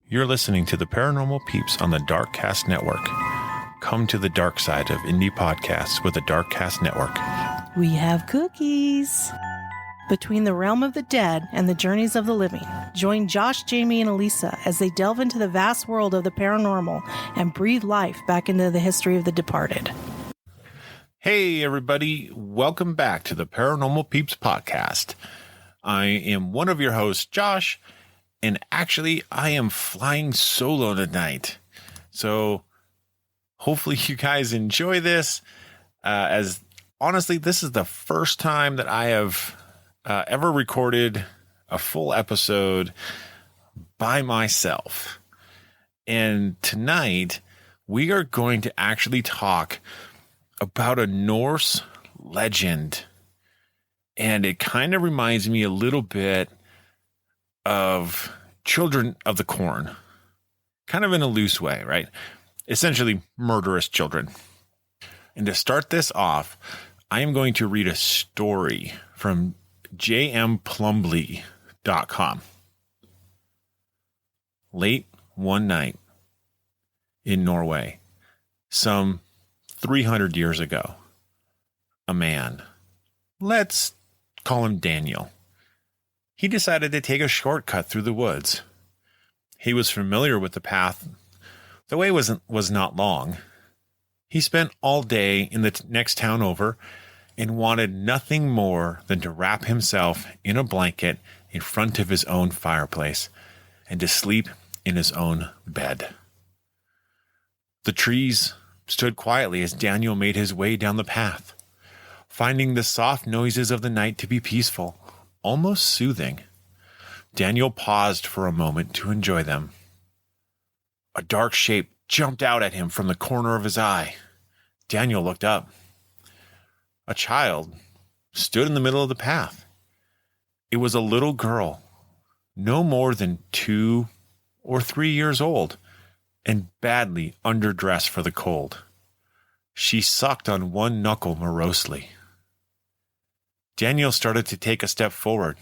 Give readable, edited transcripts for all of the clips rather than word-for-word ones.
You're listening to the Paranormal Peeps on the Darkcast Network. Come to the dark side of indie podcasts with the Darkcast Network. We have cookies. Between the realm of the dead and the journeys of the living, join Josh, Jamie, and Elisa as they delve into the vast world of the paranormal and breathe life back into the history of the departed. Hey, everybody. Welcome back to the Paranormal Peeps podcast. I am one of your hosts, Josh, and actually, I am flying solo tonight. So hopefully you guys enjoy this, as honestly, this is the first time that I have ever recorded a full episode by myself. And tonight we are going to actually talk about a Norse legend. And it kind of reminds me a little bit of Children of the Corn, kind of in a loose way, right? Essentially murderous children. And to start this off, I am going to read a story from jmplumbly.com. Late one night in Norway, some 300 years ago, a man, let's call him Daniel, he decided to take a shortcut through the woods. He was familiar with the path. The way was not long. He spent all day in the next town over and wanted nothing more than to wrap himself in a blanket in front of his own fireplace and to sleep in his own bed. The trees stood quietly as Daniel made his way down the path, finding the soft noises of the night to be peaceful, almost soothing. Daniel paused for a moment to enjoy them. A dark shape jumped out at him from the corner of his eye. Daniel looked up. A child stood in the middle of the path. It was a little girl, no more than 2 or 3 years old, and badly underdressed for the cold. She sucked on one knuckle morosely. Daniel started to take a step forward.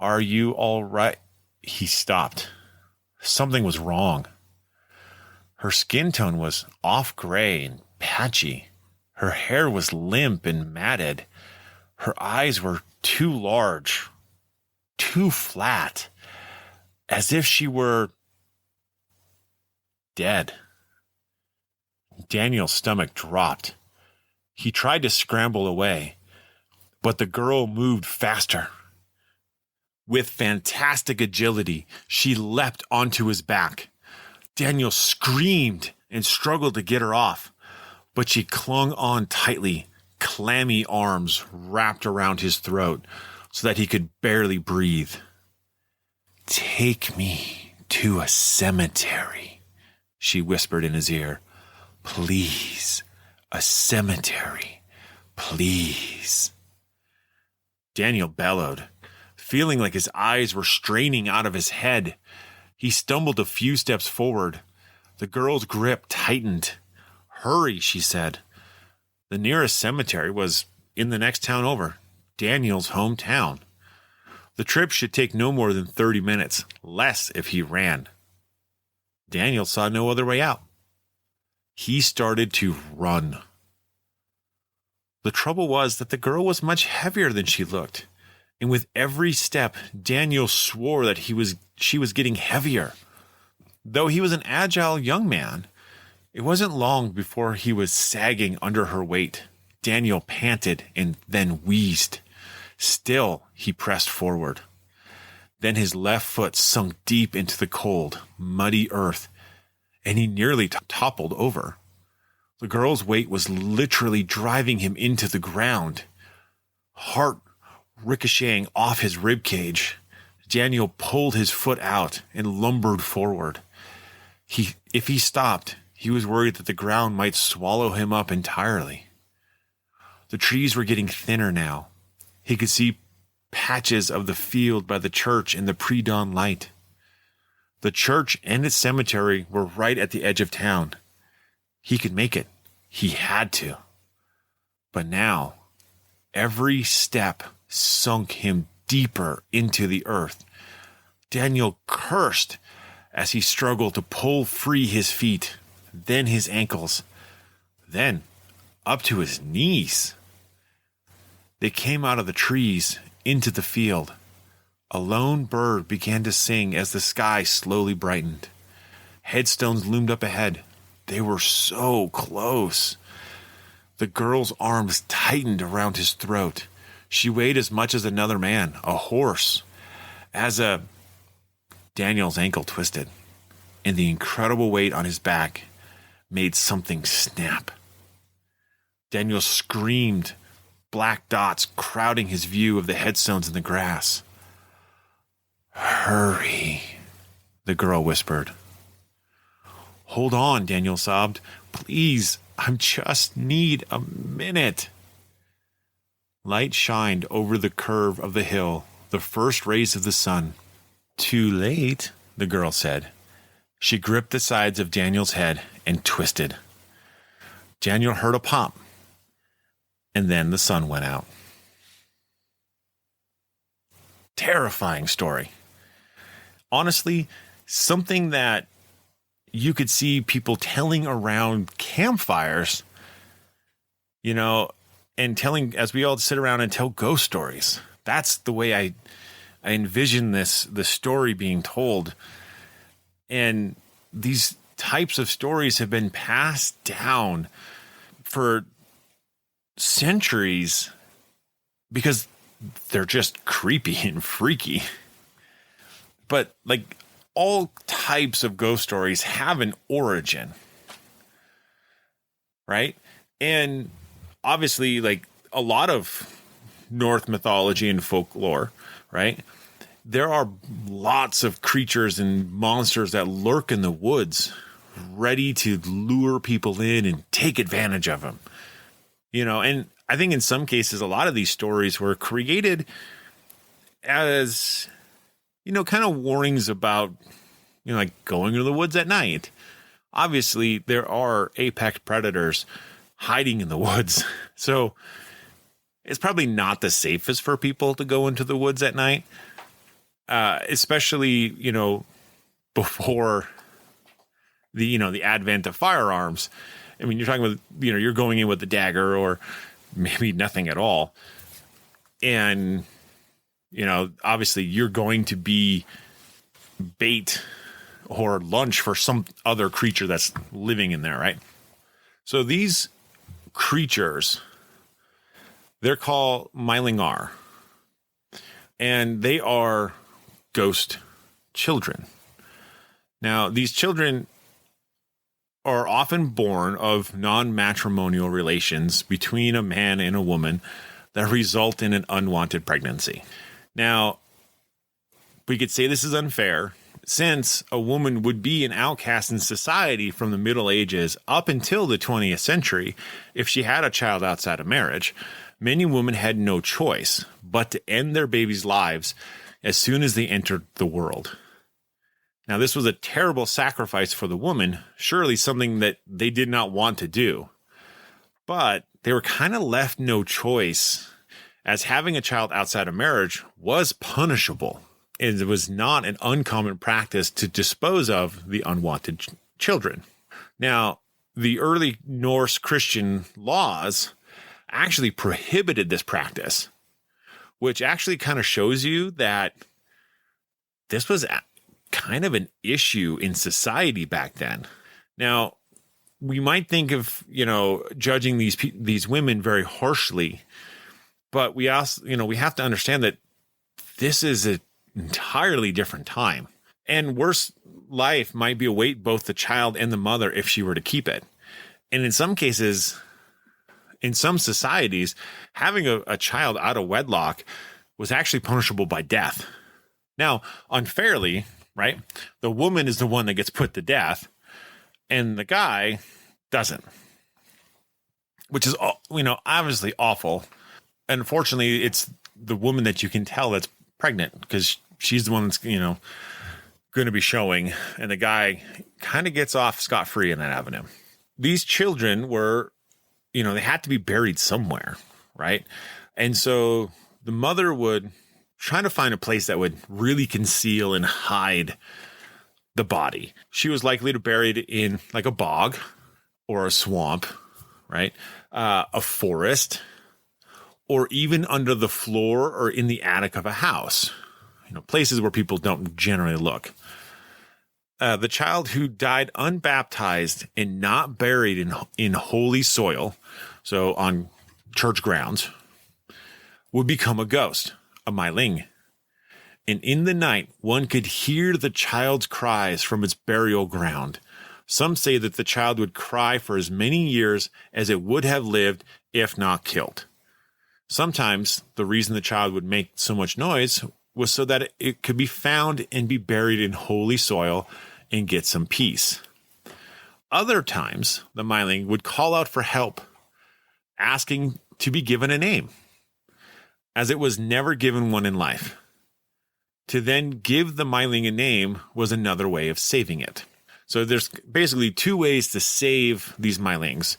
"Are you all right?" He stopped. Something was wrong. Her skin tone was off gray and patchy. Her hair was limp and matted. Her eyes were too large, too flat, as if she were dead. Daniel's stomach dropped. He tried to scramble away, but the girl moved faster. With fantastic agility, she leapt onto his back. Daniel screamed and struggled to get her off, but she clung on tightly, clammy arms wrapped around his throat so that he could barely breathe. "Take me to a cemetery," she whispered in his ear. "Please, a cemetery, please." Daniel bellowed, feeling like his eyes were straining out of his head. He stumbled a few steps forward. The girl's grip tightened. "Hurry," she said. The nearest cemetery was in the next town over, Daniel's hometown. The trip should take no more than 30 minutes, less if he ran. Daniel saw no other way out. He started to run. The trouble was that the girl was much heavier than she looked, and with every step, Daniel swore that she was getting heavier. Though he was an agile young man, it wasn't long before he was sagging under her weight. Daniel panted and then wheezed. Still, he pressed forward. Then his left foot sunk deep into the cold, muddy earth, and he nearly toppled over. The girl's weight was literally driving him into the ground. Heart ricocheting off his ribcage, Daniel pulled his foot out and lumbered forward. If he stopped, he was worried that the ground might swallow him up entirely. The trees were getting thinner now. He could see patches of the field by the church in the pre-dawn light. The church and its cemetery were right at the edge of town. He could make it. He had to. But now, every step sunk him deeper into the earth. Daniel cursed as he struggled to pull free his feet, then his ankles, then up to his knees. They came out of the trees into the field. A lone bird began to sing as the sky slowly brightened. Headstones loomed up ahead. They were so close. The girl's arms tightened around his throat. She weighed as much as another man, a horse. Daniel's ankle twisted, and the incredible weight on his back made something snap. Daniel screamed, black dots crowding his view of the headstones in the grass. "Hurry," the girl whispered. "Hold on," Daniel sobbed. "Please, I just need a minute." Light shined over the curve of the hill, the first rays of the sun. "Too late," the girl said. She gripped the sides of Daniel's head and twisted. Daniel heard a pop, and then the sun went out. Terrifying story. Honestly, something that you could see people telling around campfires, and telling, as we all sit around and tell ghost stories. That's the way I envision the story being told. And these types of stories have been passed down for centuries because they're just creepy and freaky. But like all types of ghost stories have an origin, right? And obviously, like a lot of Norse mythology and folklore, right? There are lots of creatures and monsters that lurk in the woods, ready to lure people in and take advantage of them. And I think in some cases, a lot of these stories were created as, kind of warnings about, like going into the woods at night. Obviously, there are apex predators hiding in the woods. So it's probably not the safest for people to go into the woods at night, especially, before the advent of firearms. I mean, you're talking about, you're going in with a dagger or maybe nothing at all. And, obviously you're going to be bait or lunch for some other creature that's living in there, right? So these creatures, they're called Myling, and they are ghost children. Now, these children are often born of non-matrimonial relations between a man and a woman that result in an unwanted pregnancy. Now, we could say this is unfair, since a woman would be an outcast in society from the Middle Ages up until the 20th century if she had a child outside of marriage. Many women had no choice but to end their babies' lives as soon as they entered the world. Now, this was a terrible sacrifice for the woman, surely something that they did not want to do. But they were kind of left no choice, as having a child outside of marriage was punishable. It was not an uncommon practice to dispose of the unwanted children. Now, the early Norse Christian laws actually prohibited this practice, which actually kind of shows you that this was kind of an issue in society back then. Now, we might think of, judging these women very harshly, but we also, we have to understand that this is an entirely different time, and worse life might be await both the child and the mother if she were to keep it. And in some cases, in some societies, having a child out of wedlock was actually punishable by death. Now, unfairly, right? The woman is the one that gets put to death, and the guy doesn't, which is, obviously awful. Unfortunately, it's the woman that you can tell that's pregnant because she's the one that's, going to be showing, and the guy kind of gets off scot-free in that avenue. These children were, they had to be buried somewhere, right? And so the mother would try to find a place that would really conceal and hide the body. She was likely to be buried in like a bog or a swamp, right? A forest, or even under the floor or in the attic of a house, places where people don't generally look. The child who died unbaptized and not buried in holy soil, so on church grounds, would become a ghost, a Myling. And in the night, one could hear the child's cries from its burial ground. Some say that the child would cry for as many years as it would have lived if not killed. Sometimes the reason the child would make so much noise was so that it could be found and be buried in holy soil and get some peace. Other times, the Myling would call out for help, asking to be given a name, as it was never given one in life. To then give the Myling a name was another way of saving it. So there's basically two ways to save these Mylings.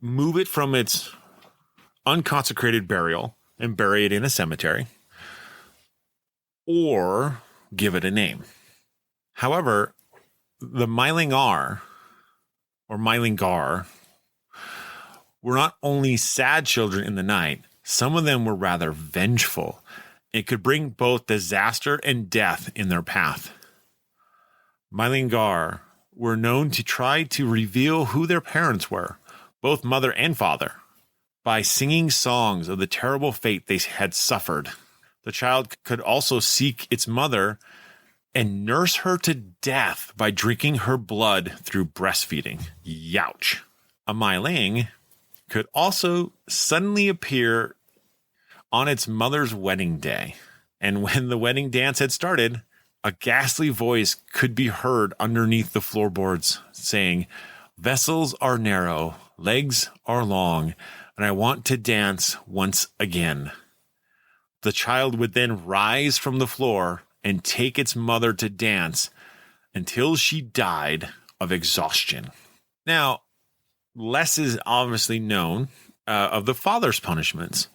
Move it from its unconsecrated burial and bury it in a cemetery, or give it a name. However, the Mylingar, or Mylingar, were not only sad children in the night, some of them were rather vengeful. It could bring both disaster and death in their path. Mylingar were known to try to reveal who their parents were, both mother and father, by singing songs of the terrible fate they had suffered. The child could also seek its mother and nurse her to death by drinking her blood through breastfeeding. Youch. A Myling could also suddenly appear on its mother's wedding day. And when the wedding dance had started, a ghastly voice could be heard underneath the floorboards saying, "Vessels are narrow, legs are long, and I want to dance once again." The child would then rise from the floor and take its mother to dance until she died of exhaustion. Now, less is obviously known of the father's punishments.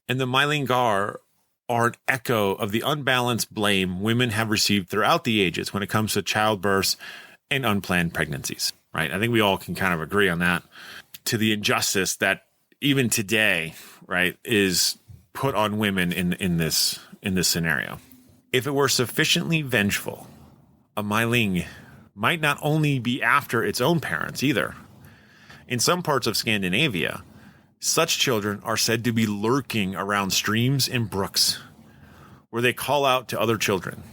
And the Mylingar are an echo of the unbalanced blame women have received throughout the ages when it comes to childbirths and unplanned pregnancies, right? I think we all can kind of agree on that, to the injustice that even today, right, is put on women in this scenario. If it were sufficiently vengeful, a Myling might not only be after its own parents either. In some parts of Scandinavia, such children are said to be lurking around streams and brooks, where they call out to other children.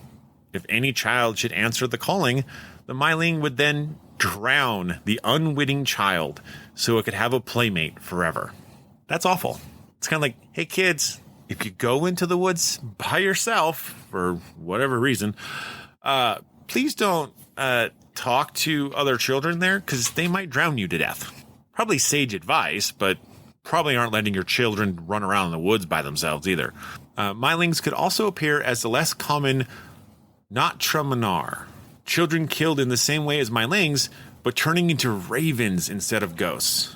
If any child should answer the calling, the Myling would then drown the unwitting child so it could have a playmate forever. That's awful. It's kind of like, hey kids, if you go into the woods by yourself for whatever reason, please don't talk to other children there because they might drown you to death. Probably sage advice, but probably aren't letting your children run around in the woods by themselves either. Mylings could also appear as the less common Natramanar, children killed in the same way as Mylings, but turning into ravens instead of ghosts.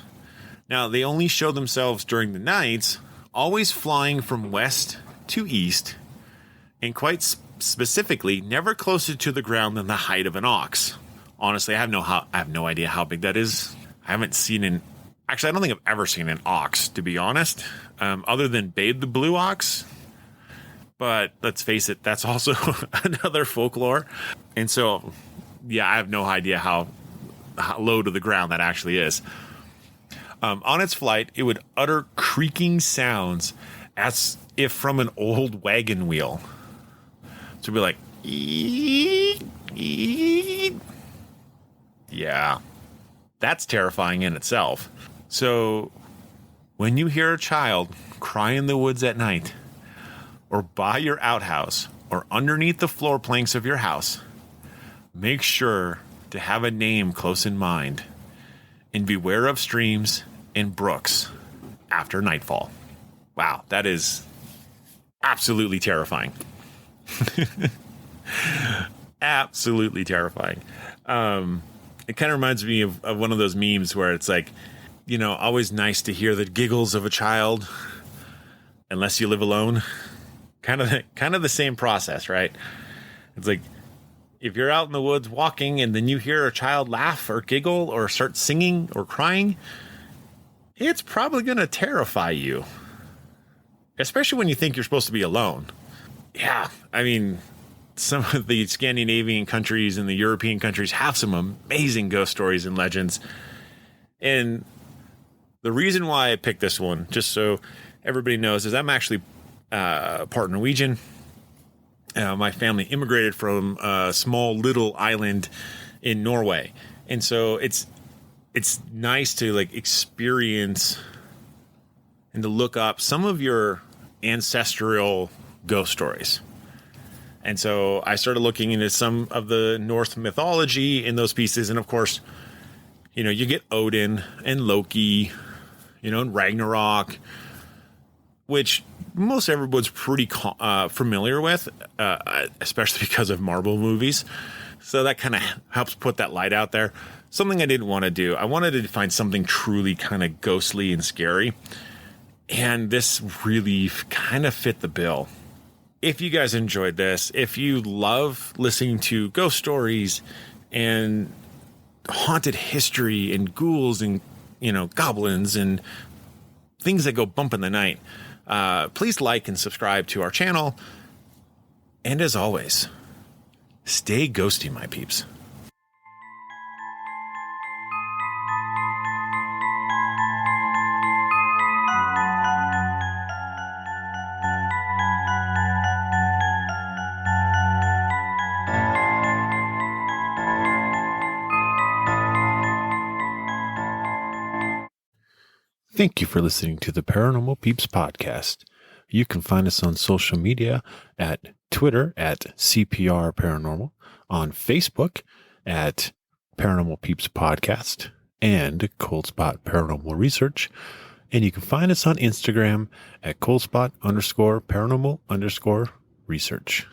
Now, they only show themselves during the nights, always flying from west to east, and quite specifically, never closer to the ground than the height of an ox. Honestly, I have no idea how big that is. I haven't seen Actually, I don't think I've ever seen an ox, to be honest, other than Babe the Blue Ox. But let's face it, that's also another folklore. And so, yeah, I have no idea how low to the ground that actually is. On its flight, it would utter creaking sounds as if from an old wagon wheel. So it'd be like, eek, eek. Yeah, that's terrifying in itself. So when you hear a child cry in the woods at night, or by your outhouse, or underneath the floor planks of your house, make sure to have a name close in mind, and beware of streams and brooks after nightfall. Wow, that is absolutely terrifying. Absolutely terrifying. It kind of reminds me of one of those memes where it's like, always nice to hear the giggles of a child, unless you live alone. Kind of the same process, right? It's like, if you're out in the woods walking and then you hear a child laugh or giggle or start singing or crying, it's probably going to terrify you, especially when you think you're supposed to be alone. Yeah, I mean, some of the Scandinavian countries and the European countries have some amazing ghost stories and legends. And the reason why I picked this one, just so everybody knows, is I'm actually part Norwegian. My family immigrated from a small little island in Norway. And so it's nice to like experience and to look up some of your ancestral ghost stories. And so I started looking into some of the Norse mythology in those pieces. And of course, you know, you get Odin and Loki, you know, and Ragnarok, which most everyone's pretty familiar with, especially because of Marvel movies. So that kind of helps put that light out there. Something I didn't want to do. I wanted to find something truly kind of ghostly and scary. And this really kind of fit the bill. If you guys enjoyed this, if you love listening to ghost stories and haunted history and ghouls and, you know, goblins and things that go bump in the night, please like and subscribe to our channel. And as always, stay ghosty, my peeps. Thank you for listening to the Paranormal Peeps podcast. You can find us on social media at Twitter at CPR Paranormal, on Facebook at Paranormal Peeps Podcast and Cold Spot Paranormal Research. And you can find us on Instagram at coldspot_paranormal_research.